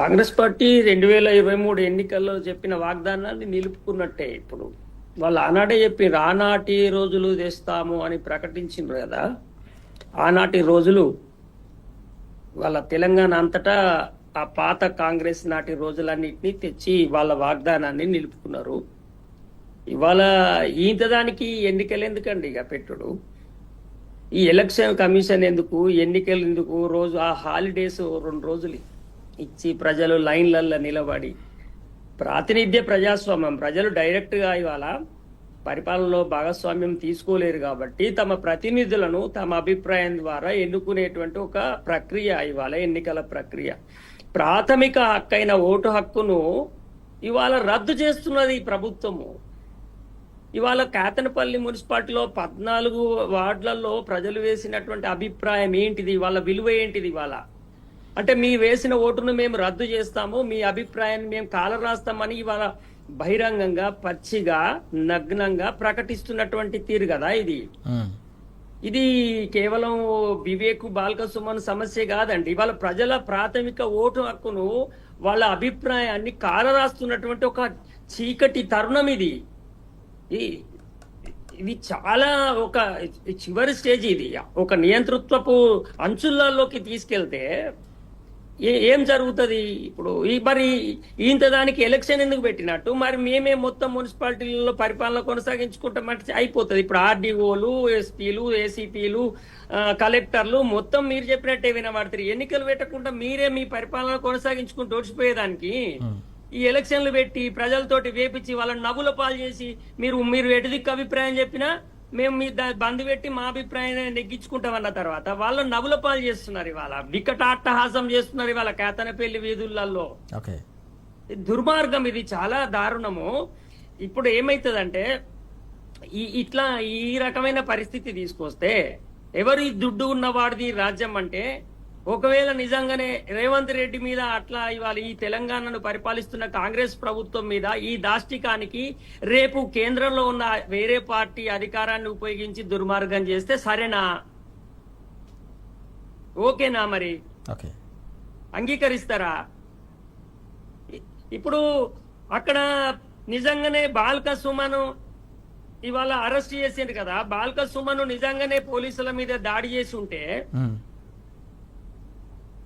Congress party 2023 ఎన్నికల్లో చెప్పిన వాగ్దానాన్ని నిలుపుకున్నట్టే. ఇప్పుడు వాళ్ళు ఆనాడే చెప్పి ఆనాటి రోజులు తెస్తాము అని ప్రకటించిండ్రు కదా. ఆనాటి రోజులు వాళ్ళ తెలంగాణ అంతటా ఆ పాత కాంగ్రెస్ నాటి రోజులన్నింటినీ తెచ్చి వాళ్ళ వాగ్దానాన్ని నిలుపుకున్నారు. ఇవాళ దానికి ఎన్నికలు ఎందుకండి ఇక పెట్టుడు? ఈ ఎలక్షన్ కమిషన్ ఎందుకు, ఎన్నికలు ఎందుకు? రోజు ఆ హాలిడేస్ 2 రోజులు ఇచ్చి ప్రజలు లైన్లల్లో నిలబడి ప్రాతినిధ్య ప్రజాస్వామ్యం, ప్రజలు డైరెక్ట్గా ఇవాళ పరిపాలనలో భాగస్వామ్యం తీసుకోలేరు కాబట్టి తమ ప్రతినిధులను తమ అభిప్రాయం ద్వారా ఎన్నుకునేటువంటి ఒక ప్రక్రియ ఇవాళ ఎన్నికల ప్రక్రియ. ప్రాథమిక హక్కైన ఓటు హక్కును ఇవాళ రద్దు చేస్తున్నది ఈ ప్రభుత్వము. ఇవాళ కేతనపల్లి మున్సిపాలిటీలో 14 వార్డులలో ప్రజలు వేసినటువంటి అభిప్రాయం ఏంటిది, వాళ్ళ విలువ ఏంటిది? ఇవాళ అంటే మీ వేసిన ఓటును మేము రద్దు చేస్తాము, మీ అభిప్రాయాన్ని మేము కాలరాస్తామని ఇవాళ బహిరంగంగా పచ్చిగా నగ్నంగా ప్రకటిస్తున్నటువంటి తీరు కదా ఇది. ఇది కేవలం వివేకు బాల్క సుమన్ సమస్య కాదండి. ఇవాళ ప్రజల ప్రాథమిక ఓటు హక్కును, వాళ్ళ అభిప్రాయాన్ని కాలరాస్తున్నటువంటి ఒక చీకటి తరుణం ఇది. ఇది చాలా ఒక చివరి స్టేజ్. ఇది ఒక నియంతృత్వపు అంచులలోకి తీసుకెళ్తే ఏం జరుగుతుంది? ఇప్పుడు మరి దానికి ఎలక్షన్ ఎందుకు పెట్టినట్టు? మరి మేమే మొత్తం మున్సిపాలిటీలలో పరిపాలన కొనసాగించుకుంటామంటే అయిపోతుంది. ఇప్పుడు ఆర్డీఓలు, ఎస్పీలు, ఏసీపీలు, కలెక్టర్లు మొత్తం మీరు చెప్పినట్టే వినబడతారు. ఎన్నికలు పెట్టకుండా మీరే మీ పరిపాలన కొనసాగించుకుంటూ ఓడిపోయేదానికి ఈ ఎలక్షన్లు పెట్టి ప్రజలతోటి వేపించి వాళ్ళని నవ్వుల పాలు చేసి మీరు ఎటుదిక్కు అభిప్రాయం చెప్పినా మేము మీ బంద్ పెట్టి మా అభిప్రాయాన్ని నెగ్గించుకుంటామన్న తర్వాత వాళ్ళని నవ్వుల పాలు చేస్తున్నారు. ఇవాళ వికటాట్టహాసం చేస్తున్నారు ఇవాళ కేతనపల్లి వీధులలో. దుర్మార్గం, ఇది చాలా దారుణము. ఇప్పుడు ఏమైతుందంటే ఇట్లా ఈ రకమైన పరిస్థితి తీసుకొస్తే ఎవరు ఈ దుడ్డు ఉన్నవాడిది రాజ్యం అంటే, ఒకవేళ నిజంగానే రేవంత్ రెడ్డి మీద అట్లా ఇవాళ ఈ తెలంగాణను పరిపాలిస్తున్న కాంగ్రెస్ ప్రభుత్వం మీద ఈ దాష్టికానికి రేపు కేంద్రంలో ఉన్న వేరే పార్టీ అధికారాన్ని ఉపయోగించి దుర్మార్గం చేస్తే సరేనా? ఓకేనా? మరి అంగీకరిస్తారా? ఇప్పుడు అక్కడ నిజంగానే బాల్క సుమను ఇవాళ అరెస్ట్ చేసింది కదా. బాల్క సుమను నిజంగానే పోలీసుల మీద దాడి చేసి ఉంటే,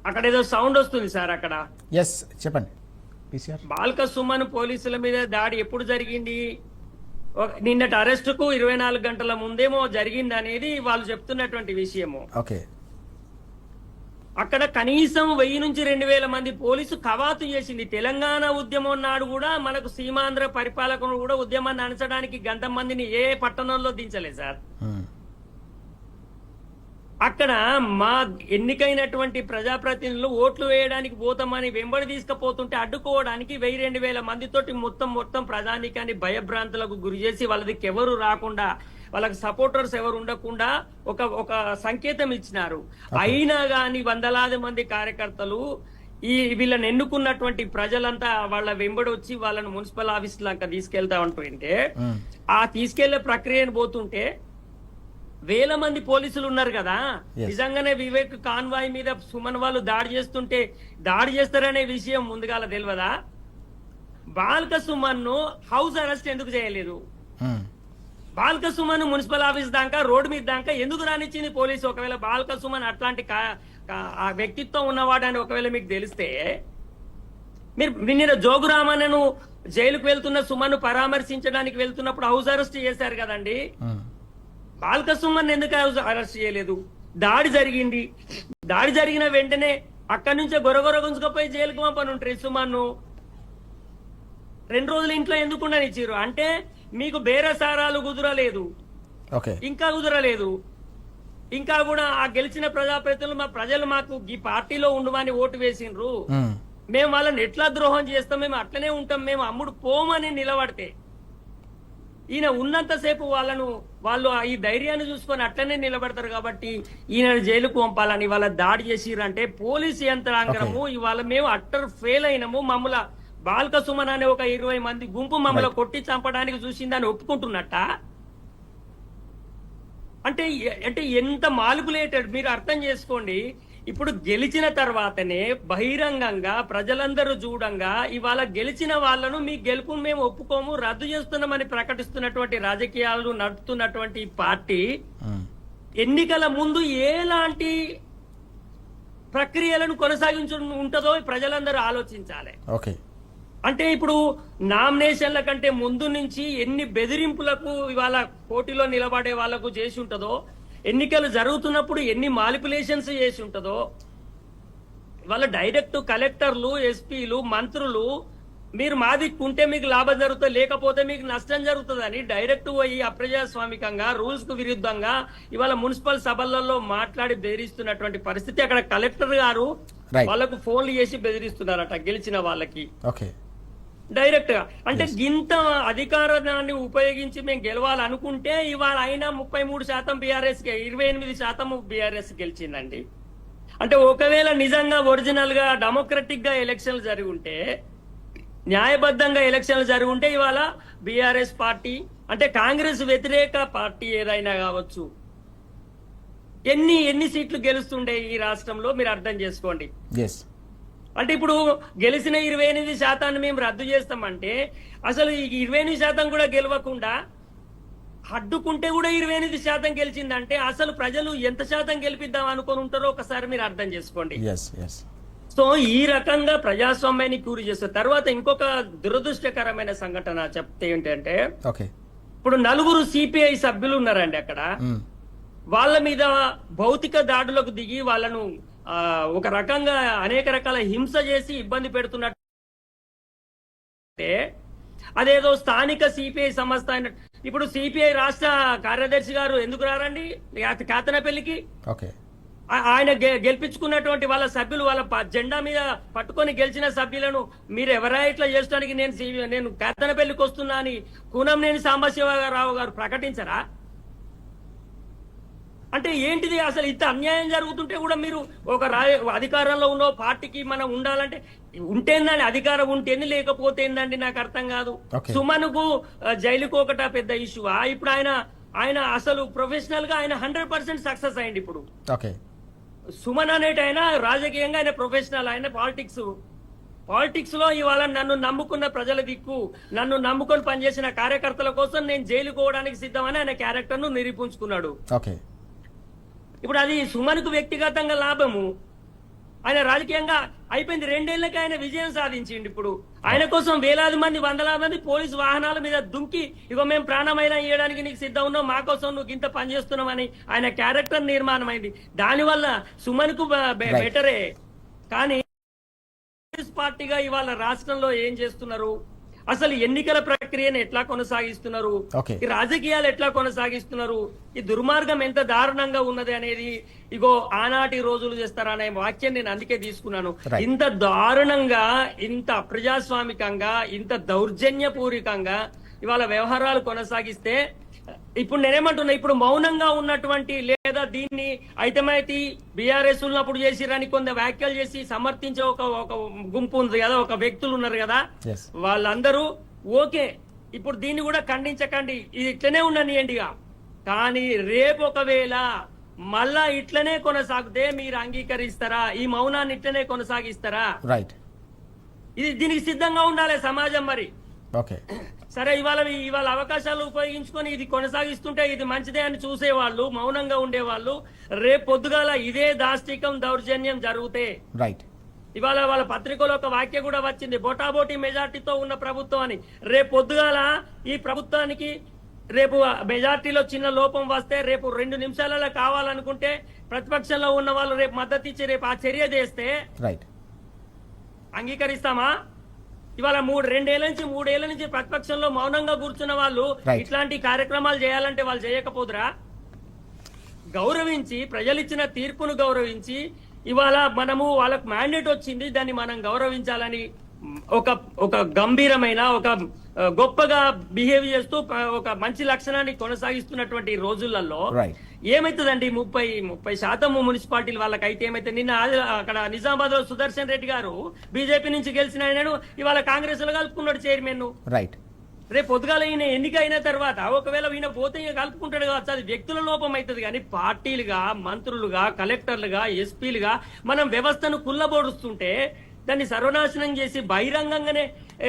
అక్కడ ఏదో సౌండ్ వస్తుంది సార్. అక్కడ చెప్పండి. బాల్క సుమన్ పోలీసుల మీద దాడి ఎప్పుడు జరిగింది? నిన్నటి అరెస్టుకు 24 గంటల ముందేమో జరిగింది అనేది వాళ్ళు చెప్తున్నటువంటి విషయము. అక్కడ కనీసం 1000 నుంచి 2000 మంది పోలీసు కవాతు చేసింది. తెలంగాణ ఉద్యమం నాడు కూడా మనకు సీమాంధ్ర పరిపాలకులు కూడా ఉద్యమాన్ని అణచడానికి గంట మందిని ఏ పట్టణంలో దించలేదు సార్. అక్కడ మా ఎన్నికైనటువంటి ప్రజాప్రతినిధులు ఓట్లు వేయడానికి పోతామని వెంబడి తీసుకుపోతుంటే అడ్డుకోవడానికి 1000-2000 మందితోటి మొత్తం ప్రజానీకాన్ని భయభ్రాంతులకు గురి చేసి వాళ్ళకి ఎవరు రాకుండా, వాళ్ళకి సపోర్టర్స్ ఎవరు ఉండకుండా ఒక సంకేతం ఇచ్చినారు. అయినా గాని వందలాది మంది కార్యకర్తలు వీళ్ళని ఎన్నుకున్నటువంటి ప్రజలంతా వాళ్ళ వెంబడి వచ్చి వాళ్ళని మున్సిపల్ ఆఫీస్ లాగా తీసుకెళ్తా ఉంటుంటే, ఆ తీసుకెళ్లే ప్రక్రియను పోతుంటే 1000 మంది పోలీసులు ఉన్నారు కదా. నిజంగానే వివేక్ కాన్వాయ్ మీద సుమన్ వాళ్ళు దాడి చేస్తుంటే దాడి చేస్తారనే విషయం ముందుగాల తెలియదా? బాల్క సుమన్ ను హౌస్ అరెస్ట్ ఎందుకు చేయలేదు? బాల్క సుమన్ మున్సిపల్ ఆఫీస్ దాకా, రోడ్డు మీద దాకా ఎందుకు రానిచ్చింది పోలీసు? ఒకవేళ బాల్క సుమన్ అట్లాంటి ఆ వ్యక్తిత్వం ఉన్నవాడని ఒకవేళ మీకు తెలిస్తే, మీరు నిన్న జోగురామన్నను జైలుకు వెళ్తున్న సుమన్ పరామర్శించడానికి వెళ్తున్నప్పుడు హౌస్ అరెస్ట్ చేశారు కదండి. బాల్క సుమన్ ఎందుకు అరెస్ట్ చేయలేదు? దాడి జరిగింది. దాడి జరిగిన వెంటనే అక్కడి నుంచే గొరగొర గుంజుకపోయి జైలుకు పంపనుంటారు సుమన్ను. 2 రోజులు ఇంట్లో ఎందుకు ఉండనిచ్చారు అంటే మీకు బేరసారాలు కుదరలేదు, ఇంకా కుదరలేదు. ఇంకా కూడా ఆ గెలిచిన ప్రజాప్రతినిధులు మా ప్రజలు మాకు ఈ పార్టీలో ఉండమని ఓటు వేసిండ్రు, మేము వాళ్ళని ఎట్లా ద్రోహం చేస్తాం, మేము అట్లనే ఉంటాం, మేము అమ్ముడు పోమని నిలబడితే ఈయన ఉన్నంతసేపు వాళ్ళు ఈ ధైర్యాన్ని చూసుకొని అట్లనే నిలబడతారు. కాబట్టి ఈయన జైలుకు పంపాలని వాళ్ళ దాడి చేసిరంటే పోలీసు యంత్రాంగము ఇవాళ మేము అట్టర్ ఫెయిల్ అయినాము, మమ్మల్ని బాల్క సుమన్ అనే ఒక 20 మంది గుంపు మమ్మల్ని కొట్టి చంపడానికి చూసిందని ఒప్పుకుంటున్నట్ట. అంటే ఎంత మాలిపులేటెడ్ మీరు అర్థం చేసుకోండి. ఇప్పుడు గెలిచిన తర్వాతనే బహిరంగంగా ప్రజలందరూ చూడంగా ఇవాళ గెలిచిన వాళ్ళను మీ గెలుపు మేము ఒప్పుకోము, రద్దు చేస్తున్నామని ప్రకటిస్తున్నటువంటి రాజకీయాలు నడుపుతున్నటువంటి ఈ పార్టీ ఎన్నికల ముందు ఎలాంటి ప్రక్రియలను కొనసాగించు ఉంటుందో ప్రజలందరూ ఆలోచించాలి. ఓకే, అంటే ఇప్పుడు నామినేషన్ల కంటే ముందు నుంచి ఎన్ని బెదిరింపులకు ఇవాళ పోటీలో నిలబడే వాళ్లకు చేసి ఉంటుందో, ఎన్నికలు జరుగుతున్నప్పుడు ఎన్ని మాలిపులేషన్స్ చేసి ఉంటుందో, ఇవాళ డైరెక్ట్ కలెక్టర్లు, ఎస్పీలు, మంత్రులు మీరు మాది ఉంటే మీకు లాభం జరుగుతుంది, లేకపోతే మీకు నష్టం జరుగుతుందని డైరెక్ట్ పోయి అప్రజాస్వామికంగా రూల్స్ కు విరుద్ధంగా ఇవాళ మున్సిపల్ సభలలో మాట్లాడి బెదిరిస్తున్నటువంటి పరిస్థితి. అక్కడ కలెక్టర్ గారు వాళ్ళకు ఫోన్లు చేసి బెదిరిస్తున్నారట గెలిచిన వాళ్ళకి. ఓకే, డైరెక్ట్ గా. అంటే ఇంత అధికారాన్ని ఉపయోగించి మేము గెలవాలనుకుంటే ఇవాళ అయినా 33% బీఆర్ఎస్, 28% బీఆర్ఎస్ గెలిచిందండి. అంటే ఒకవేళ నిజంగా ఒరిజినల్ గా డెమోక్రటిక్ గా ఎలక్షన్లు జరిగి ఉంటే, న్యాయబద్ధంగా ఎలక్షన్లు జరిగి ఉంటే ఇవాళ బీఆర్ఎస్ పార్టీ అంటే కాంగ్రెస్ వ్యతిరేక పార్టీ ఏదైనా కావచ్చు ఎన్ని సీట్లు గెలుస్తుండే ఈ రాష్ట్రంలో మీరు అర్థం చేసుకోండి. అంటే ఇప్పుడు గెలిచిన 28% మేము రద్దు చేస్తామంటే అసలు ఈ 28% కూడా గెలవకుండా అడ్డుకుంటే కూడా 28% గెలిచిందంటే అసలు ప్రజలు ఎంత శాతం గెలిపిద్దాం అనుకొని ఉంటారో ఒకసారి మీరు అర్థం చేసుకోండి. సో ఈ రకంగా ప్రజాస్వామ్యాన్ని కూరి చేస్తారు. తర్వాత ఇంకొక దురదృష్టకరమైన సంఘటన చెప్తే ఏంటంటే, ఇప్పుడు 4 సిపిఐ సభ్యులు ఉన్నారండి అక్కడ. వాళ్ళ మీద భౌతిక దాడులకు దిగి వాళ్ళను ఒక రకంగా అనేక రకాల హింస చేసి ఇబ్బంది పెడుతున్నట్టే అదేదో స్థానిక సిపిఐ సంస్థ. ఇప్పుడు సిపిఐ రాష్ట్ర కార్యదర్శి గారు ఎందుకు రారండి కాతనపల్లికి? ఆయన గెలిపించుకున్నటువంటి వాళ్ళ సభ్యులు వాళ్ళ జెండా మీద పట్టుకొని గెలిచిన సభ్యులను మీరు ఎవరా ఇట్లా చేసడానికి నేను కాతనపల్లికి వస్తున్నా అని కూనంనేని సాంబశివరావు గారు ప్రకటించరా? అంటే ఏంటిది అసలు? ఇంత అన్యాయం జరుగుతుంటే కూడా మీరు ఒక అధికారంలో ఉన్న పార్టీకి మనం ఉండాలంటే ఉంటేందని, అధికారం ఉంటేంది లేకపోతే ఏందండి నాకు అర్థం కాదు. సుమన్కు జైలుకు ఒకట పెద్ద ఇష్యూ. ఇప్పుడు ఆయన అసలు ప్రొఫెషనల్ గా ఆయన 100% సక్సెస్ అయ్యింది. ఇప్పుడు సుమన్ అనేటి ఆయన రాజకీయంగా ఆయన ప్రొఫెషనల్, ఆయన పాలిటిక్స్ లో ఇవాళ నన్ను నమ్ముకున్న ప్రజల దిక్కు, నన్ను నమ్ముకొని పనిచేసిన కార్యకర్తల కోసం నేను జైలుకు పోవడానికి సిద్ధమని ఆయన క్యారెక్టర్ ను నిరూపించుకున్నాడు. ఇప్పుడు అది సుమన్ కు వ్యక్తిగతంగా లాభము, ఆయన రాజకీయంగా అయిపోయింది. 2 ఏళ్లకి ఆయన విజయం సాధించింది. ఇప్పుడు ఆయన కోసం వేలాది మంది, వందలాది మంది పోలీసు వాహనాల మీద దుంకి ఇగో మేము ప్రాణమైనా ఇవ్వడానికి నీకు సిద్ధం ఉన్నావు, మా కోసం నువ్వు ఇంత పనిచేస్తున్నామని ఆయన క్యారెక్టర్ నిర్మాణం అయింది. దానివల్ల సుమన్ కు బెటరే. కానీ పార్టీగా ఇవాళ రాష్ట్రంలో ఏం చేస్తున్నారు, అసలు ఎన్నికల ప్రక్రియను ఎట్లా కొనసాగిస్తున్నారు, ఈ రాజకీయాలు ఎట్లా కొనసాగిస్తున్నారు, ఈ దుర్మార్గం ఎంత దారుణంగా ఉన్నది అనేది ఇగో ఆనాటి రోజులు చేస్తారనే వాక్యం నేను అందుకే తీసుకున్నాను. ఇంత దారుణంగా, ఇంత అప్రజాస్వామికంగా, ఇంత దౌర్జన్యపూరికంగా ఇవాళ వ్యవహారాలు కొనసాగిస్తే ఇప్పుడు నేనేమంటున్నా, ఇప్పుడు మౌనంగా ఉన్నటువంటి లేదా దీన్ని అయితమైతే బీఆర్ఎస్ ఉన్నప్పుడు చేసిరని కొంత వ్యాఖ్యలు చేసి సమర్థించే ఒక గుంపు ఉంది కదా, ఒక వ్యక్తులు ఉన్నారు కదా, వాళ్ళందరూ ఓకే ఇప్పుడు దీన్ని కూడా ఖండించకండి, ఇది ఇట్లనే ఉండనియండిగా. కానీ రేపు ఒకవేళ మళ్ళా ఇట్లనే కొనసాగితే మీరు అంగీకరిస్తారా? ఈ మౌనాన్ని ఇట్లనే కొనసాగిస్తారా? ఇది దీనికి సిద్ధంగా ఉండాలి సమాజం. మరి సరే ఇవాళ అవకాశాలు ఉపయోగించుకొని ఇది కొనసాగిస్తుంటే ఇది మంచిదే అని చూసేవాళ్ళు, మౌనంగా ఉండేవాళ్ళు, రేపు పొద్దుగాల ఇదే దాష్టికం, దౌర్జన్యం జరిగితే ఇవాళ వాళ్ళ పత్రికలో ఒక వాక్య కూడా వచ్చింది, బోటాబోటీ మెజార్టీతో ఉన్న ప్రభుత్వం అని. రేపు పొద్దుగాల ఈ ప్రభుత్వానికి రేపు మెజార్టీలో చిన్న లోపం వస్తే, రేపు 2 నిమిషాలలో కావాలనుకుంటే ప్రతిపక్షంలో ఉన్న వాళ్ళు రేపు మద్దతు ఇచ్చి రేపు ఆ చర్య చేస్తే అంగీకరిస్తామా? ఇవాళ 2 ఏళ్ల నుంచి ప్రతిపక్షంలో మౌనంగా కూర్చున్న వాళ్ళు ఇట్లాంటి కార్యక్రమాలు చేయాలంటే వాళ్ళు చేయకపోదురా? గౌరవించి, ప్రజలిచ్చిన తీర్పును గౌరవించి, ఇవాళ మనము వాళ్ళకు మ్యాండేట్ వచ్చింది, దాన్ని మనం గౌరవించాలని ఒక గంభీరమైన, ఒక గొప్పగా బిహేవ్ చేస్తూ ఒక మంచి లక్షణాన్ని కొనసాగిస్తున్నటువంటి రోజులలో ఏమైతుందండి? 30% మున్సిపాలిటీలు వాళ్ళకైతే ఏమైతే, నిన్న అక్కడ నిజామాబాద్ లో సుదర్శన్ రెడ్డి గారు బీజేపీ నుంచి గెలిచిన ఆయనను ఇవాళ కాంగ్రెస్ లో కలుపుకున్నాడు చైర్మన్. రేపు పొద్దుగాల ఈయన ఎన్నిక అయిన తర్వాత ఒకవేళ ఈయన పోతే ఇక కలుపుకుంటాడు కావచ్చు, అది వ్యక్తుల లోపం అవుతుంది. కానీ పార్టీలుగా, మంత్రులుగా, కలెక్టర్లుగా, ఎస్పీలుగా మనం వ్యవస్థను కుల్లబోడుస్తుంటే దాన్ని సర్వనాశనం చేసి బహిరంగంగానే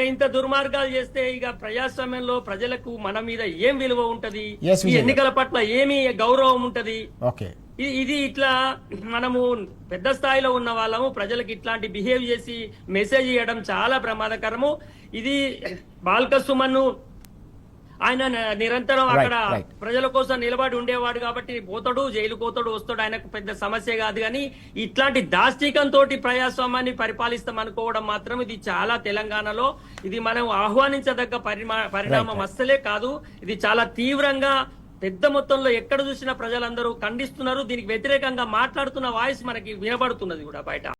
ఇంత దుర్మార్గాలు చేస్తే ఇక ప్రజాస్వామ్యంలో ప్రజలకు మన మీద ఏం విలువ ఉంటది? Yes, ఈ విజయ్ ఎన్నికల పట్ల ఏమి గౌరవం ఉంటది? ఓకే. ఇది ఇట్లా మనము పెద్ద స్థాయిలో ఉన్న వాళ్ళము ప్రజలకు ఇట్లాంటి బిహేవ్ చేసి మెసేజ్ ఇవ్వడం చాలా ప్రమాదకరము. ఇది బాల్క సుమన్ ఆయన నిరంతరం అక్కడ right. ప్రజల కోసం నిలబడి ఉండేవాడు కాబట్టి పోతాడు, జైలు పోతాడు, వస్తాడు, ఆయనకు పెద్ద సమస్య కాదు. కానీ ఇట్లాంటి దాష్టికంతో ప్రజాస్వామ్యాన్ని పరిపాలిస్తాం అనుకోవడం మాత్రం ఇది చాలా తెలంగాణలో ఇది మనం ఆహ్వానించదగ్గ పరిణామం అస్సలే కాదు. ఇది చాలా తీవ్రంగా పెద్ద మొత్తంలో ఎక్కడ చూసినా ప్రజలందరూ ఖండిస్తున్నారు. దీనికి వ్యతిరేకంగా మాట్లాడుతున్న వాయిస్ మనకి వినబడుతున్నది కూడా బయట.